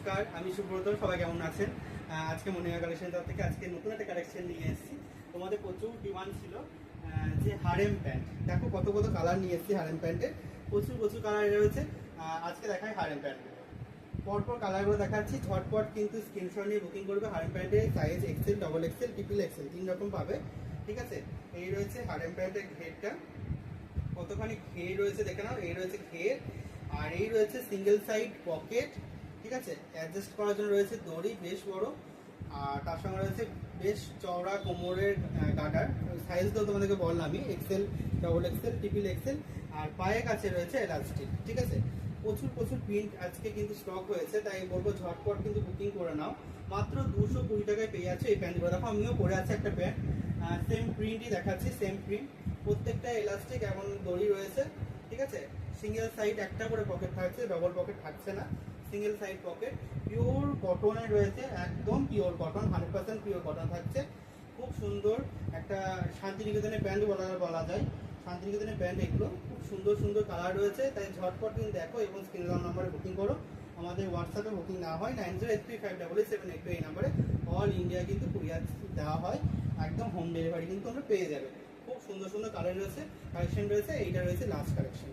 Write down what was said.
নমস্কার, আমি সুব্রত। সবাই কেমন আছেন? আজকে মনিয়া কালেকশন থেকে আজকে নতুন একটা কালেকশন নিয়ে এসেছি। তোমাদের প্রচুর ডিমান্ড ছিল যে হারেম প্যান্ট। দেখো কত কত কালার নিয়ে এসেছি হারেম প্যান্টের, প্রচুর কালার রয়েছে। আজকে দেখাই হারেম প্যান্ট, পরপর কালারগুলো দেখাচ্ছি। ঝটপট কিন্তু স্ক্রিনশট নিয়ে বুকিং করবে। হারেম প্যান্টের size Excel, double axel, triple Excel 3 রকম পাবে, ঠিক আছে। এই রয়েছে হারেম প্যান্টের ঘেরটা, কতখানি ঘের রয়েছে দেখে নাও। এই রয়েছে ঘের, আর এই রয়েছে সিঙ্গেল সাইড পকেট, ঠিক আছে। অ্যাডজাস্ট করার জন্য রয়েছে দড়ি বেশ বড়, আর তার সঙ্গে রয়েছে বেশ চওড়া কোমরের গার্ডার। সাইজ তো তোমাদেরকে বললামই, axel, double axel, triple axel. আর পায়ে কাছে রয়েছে এলাস্টিক, ঠিক আছে। প্রচুর প্রিন্ট আজকে কিন্তু স্টক হয়েছে, তাই বলবো ঝটপট কিন্তু বুকিং করে নাও। মাত্র 220 টাকায় পেয়ে যাচ্ছে এই প্যান্টগুলো। দেখো আমিও পরে আছে একটা প্যান্ট, সেম প্রিন্টই দেখাচ্ছি, সেম প্রিন্ট। প্রত্যেকটা এলাস্টিক এবং দড়ি রয়েছে, ঠিক আছে। সিঙ্গেল সাইড একটা করে পকেট থাকছে, ডবল পকেট থাকছে না, সিঙ্গেল সাইড পকেট। পিওর কটনের রয়েছে, একদম পিওর কটন, 100% পিওর কটন থাকছে। খুব সুন্দর একটা শান্তিনিকেতনের প্যান্ট বলা যায়। শান্তিনিকেতনের প্যান্ট এগুলো খুব সুন্দর কালার রয়েছে, তাই ঝটপট কিন্তু দেখো এবং স্ক্রিন নাম্বারে বুকিং করো। আমাদের হোয়াটসঅ্যাপে বুকিং নেওয়া হয় 9083587782, এই নাম্বারে অল ইন্ডিয়া কিন্তু কুরিয়ার দেওয়া হয়, একদম হোম ডেলিভারি কিন্তু আমরা পেয়ে যাবে। খুব সুন্দর কালার রয়েছে, কালেকশন রয়েছে। এইটা রয়েছে লাস্ট কালেকশন।